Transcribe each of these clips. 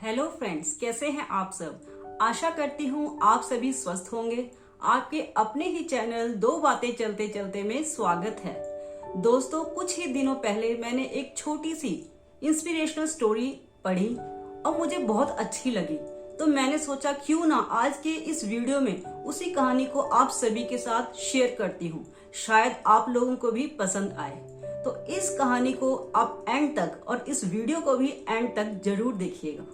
Hello friends, कैसे हैं आप सब। आशा करती हूँ आप सभी स्वस्थ होंगे। आपके अपने ही चैनल दो बातें चलते चलते में स्वागत है। दोस्तों, कुछ ही दिनों पहले मैंने एक छोटी सी इंस्पिरेशनल स्टोरी पढ़ी और मुझे बहुत अच्छी लगी, तो मैंने सोचा क्यों ना आज के इस वीडियो में उसी कहानी को आप सभी के साथ शेयर करती हूँ। शायद आप लोगों को भी पसंद आए। तो इस कहानी को आप एंड तक और इस वीडियो को भी एंड तक जरूर देखिएगा।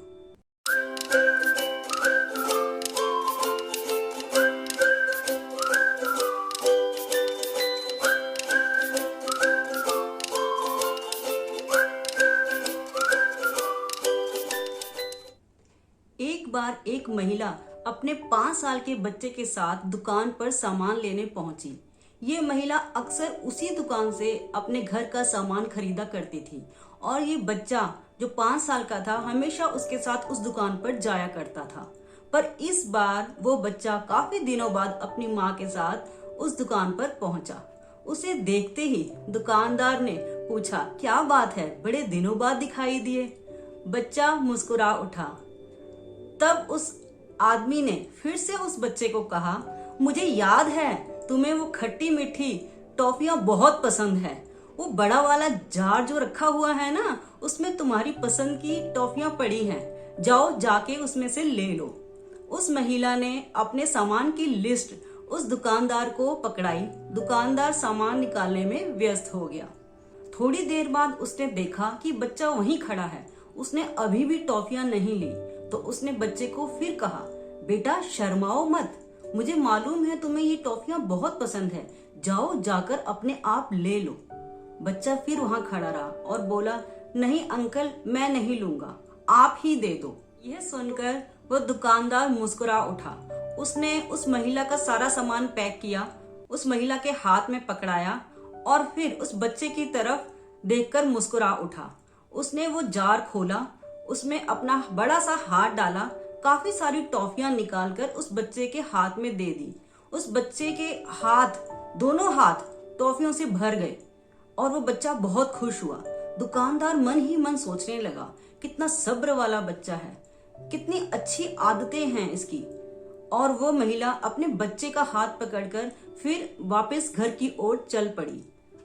एक बार एक महिला अपने 5 साल के बच्चे के साथ दुकान पर सामान लेने पहुंची। ये महिला अक्सर उसी दुकान से अपने घर का सामान खरीदा करती थी और ये बच्चा जो 5 साल का था हमेशा उसके साथ उस दुकान पर जाया करता था। पर इस बार वो बच्चा काफी दिनों बाद अपनी माँ के साथ उस दुकान पर पहुंचा। उसे देखते ही दुकानदार ने पूछा, क्या बात है, बड़े दिनों बाद दिखाई दिए। बच्चा मुस्कुरा उठा। तब उस आदमी ने फिर से उस बच्चे को कहा, मुझे याद है तुम्हें वो खट्टी मीठी टॉफियां बहुत पसंद है। वो बड़ा वाला जार जो रखा हुआ है ना, उसमें तुम्हारी पसंद की टॉफियां पड़ी हैं। जाओ जाके उसमें से ले लो। उस महिला ने अपने सामान की लिस्ट उस दुकानदार को पकड़ाई। दुकानदार सामान निकालने में व्यस्त हो गया। थोड़ी देर बाद उसने देखा कि बच्चा वहीं खड़ा है। उसने अभी भी टॉफियां नहीं ली, तो उसने बच्चे को फिर कहा, बेटा शर्माओ मत, मुझे मालूम है तुम्हें ये टॉफियां बहुत पसंद है, जाओ जाकर अपने आप ले लो। बच्चा फिर वहां खड़ा रहा और बोला, नहीं अंकल, मैं नहीं लूंगा, आप ही दे दो। यह सुनकर वो दुकानदार मुस्कुरा उठा। उसने उस महिला का सारा सामान पैक किया, उस महिला के हाथ में पकड़ाया और फिर उस बच्चे की तरफ देखकर मुस्कुरा उठा। उसने वो जार खोला, उसमें अपना बड़ा सा हाथ डाला, काफी सारी टॉफियां निकालकर उस बच्चे के हाथ में दे दी। उस बच्चे के दोनों हाथ टॉफियों से भर गए और वो बच्चा बहुत खुश हुआ। दुकानदार मन ही मन सोचने लगा, कितना सब्र वाला बच्चा है, कितनी अच्छी आदतें हैं इसकी। और वो महिला अपने बच्चे का हाथ पकड़कर फिर वापस घर की ओर चल पड़ी।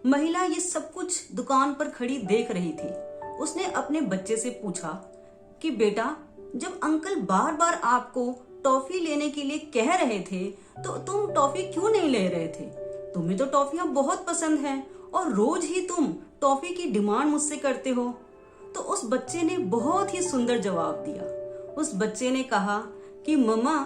महिला ये सब कुछ दुकान पर खड़ी देख रही थी। उसने अपने बच्चे से पूछा कि बेटा, जब अंकल बार बार आपको टॉफी लेने के लिए कह रहे थे तो तुम टॉफी क्यों नहीं ले रहे थे? तुम्हें तो टॉफियां बहुत पसंद हैं और रोज ही तुम टॉफी की डिमांड मुझसे करते हो। तो उस बच्चे ने बहुत ही सुंदर जवाब दिया। उस बच्चे ने कहा कि मम्मा,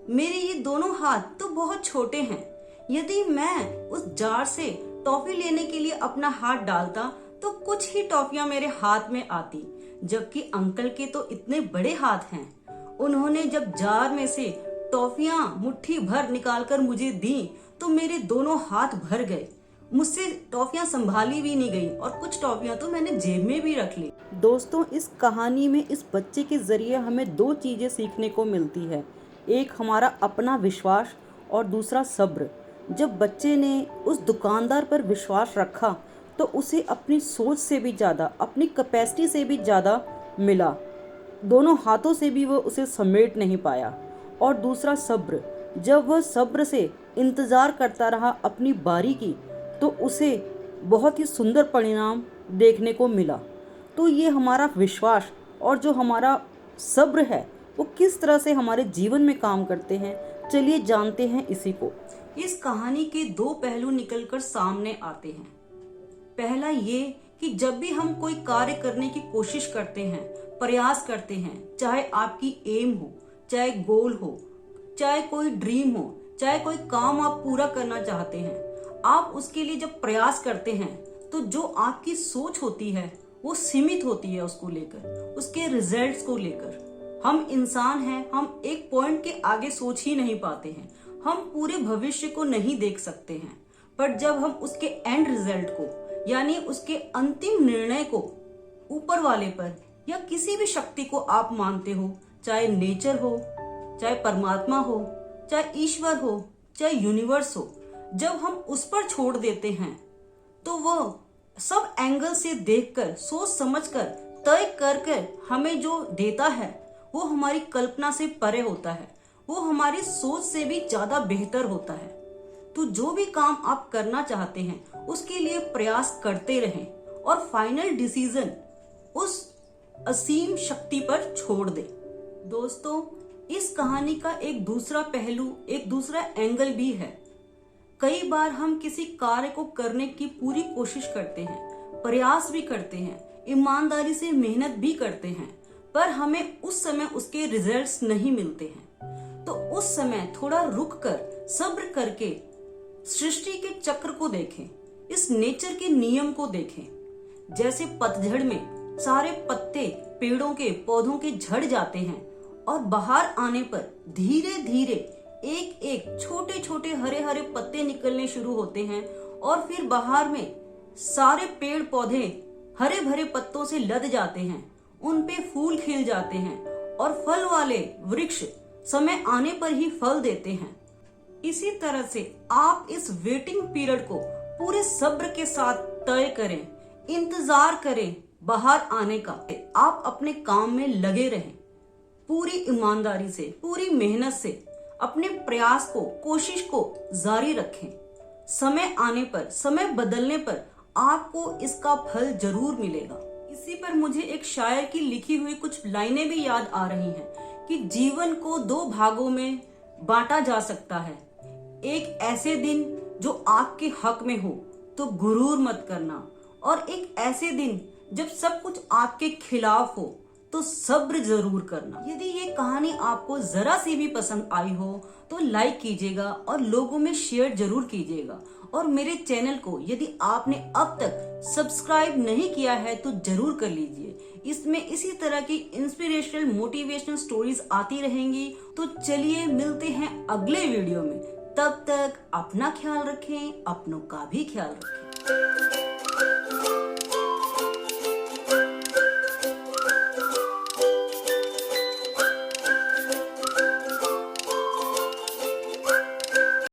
मेरे ये दोनों हाथ तो बहुत छोटे हैं। यदि मैं उस जार से टॉफी लेने के लिए अपना हाथ डालता तो कुछ ही टॉफियां मेरे हाथ में आती, जबकि अंकल के तो इतने बड़े हाथ हैं। उन्होंने जब जार में से टॉफियां मुट्ठी भर निकालकर मुझे दी तो मेरे दोनों हाथ भर गए। मुझसे टॉफियां संभाली भी नहीं गई और कुछ टॉफियां तो मैंने जेब में भी रख ली। दोस्तों, इस कहानी में इस बच्चे के जरिए हमें 2 चीजें सीखने को मिलती है। एक हमारा अपना विश्वास और दूसरा सब्र। जब बच्चे ने उस दुकानदार पर विश्वास रखा तो उसे अपनी सोच से भी ज़्यादा, अपनी कैपेसिटी से भी ज़्यादा मिला। दोनों हाथों से भी वो उसे समेट नहीं पाया। और दूसरा सब्र। जब वह सब्र से इंतज़ार करता रहा अपनी बारी की, तो उसे बहुत ही सुंदर परिणाम देखने को मिला। तो ये हमारा विश्वास और जो हमारा सब्र है वो किस तरह से हमारे जीवन में काम करते हैं, चलिए जानते हैं इसी को। इस कहानी के 2 पहलू निकलकर सामने आते हैं। पहला ये कि जब भी हम कोई कार्य करने की कोशिश करते हैं, प्रयास करते हैं, चाहे आपकी एम हो, चाहे गोल हो, चाहे कोई ड्रीम हो, चाहे कोई काम आप पूरा करना चाहते हैं, आप उसके लिए जब प्रयास करते हैं तो जो आपकी सोच होती है वो सीमित होती है उसको लेकर, उसके रिजल्ट्स को लेकर। हम इंसान हैं, हम एक पॉइंट के आगे सोच ही नहीं पाते हैं, हम पूरे भविष्य को नहीं देख सकते हैं। पर जब हम उसके एंड रिजल्ट को, यानी उसके अंतिम निर्णय को ऊपर वाले पर या किसी भी शक्ति को आप मानते हो, चाहे नेचर हो, चाहे परमात्मा हो, चाहे ईश्वर हो, चाहे यूनिवर्स हो, जब हम उस पर छोड़ देते हैं तो वो सब एंगल से देखकर, सोच समझकर, तय कर हमें जो देता है वो हमारी कल्पना से परे होता है, वो हमारी सोच से भी ज्यादा बेहतर होता है। तो जो भी काम आप करना चाहते हैं उसके लिए प्रयास करते रहें और फाइनल डिसीजन उस असीम शक्ति पर छोड़ दें। दोस्तों, इस कहानी का एक दूसरा पहलू, एक दूसरा एंगल भी है। कई बार हम किसी कार्य को करने की पूरी कोशिश करते हैं, प्रयास भी करते हैं, ईमानदारी से मेहनत भी करते हैं, पर हमें उस समय उसके रिजल्ट्स नहीं मिलते हैं। तो उस समय थोड़ा रुक कर सब्र करके सृष्टि के चक्र को देखें, इस नेचर के नियम को देखें। जैसे पतझड़ में सारे पत्ते पेड़ों के, पौधों के झड़ जाते हैं और बाहर आने पर धीरे धीरे एक एक छोटे छोटे हरे हरे पत्ते निकलने शुरू होते हैं और फिर बाहर में सारे पेड़ पौधे हरे भरे पत्तों से लद जाते हैं, उन पे फूल खिल जाते हैं और फल वाले वृक्ष समय आने पर ही फल देते हैं। इसी तरह से आप इस वेटिंग पीरियड को पूरे सब्र के साथ तय करें, इंतजार करें बाहर आने का। आप अपने काम में लगे रहें, पूरी ईमानदारी से, पूरी मेहनत से अपने प्रयास को, कोशिश को जारी रखें। समय आने पर, समय बदलने पर आपको इसका फल जरूर मिलेगा। इसी पर मुझे एक शायर की लिखी हुई कुछ लाइनें भी याद आ रही हैं कि जीवन को 2 भागों में बांटा जा सकता है। एक ऐसे दिन जो आपके हक में हो तो गुरूर मत करना, और एक ऐसे दिन जब सब कुछ आपके खिलाफ हो तो सब्र जरूर करना। यदि ये कहानी आपको जरा सी भी पसंद आई हो तो लाइक कीजिएगा और लोगों में शेयर जरूर कीजिएगा। और मेरे चैनल को यदि आपने अब तक सब्सक्राइब नहीं किया है तो जरूर कर लीजिए। इसमें इसी तरह की इंस्पिरेशनल, मोटिवेशनल स्टोरीज आती रहेंगी। तो चलिए मिलते हैं अगले वीडियो में। तब तक अपना ख्याल रखें, अपनों का भी ख्याल रखें।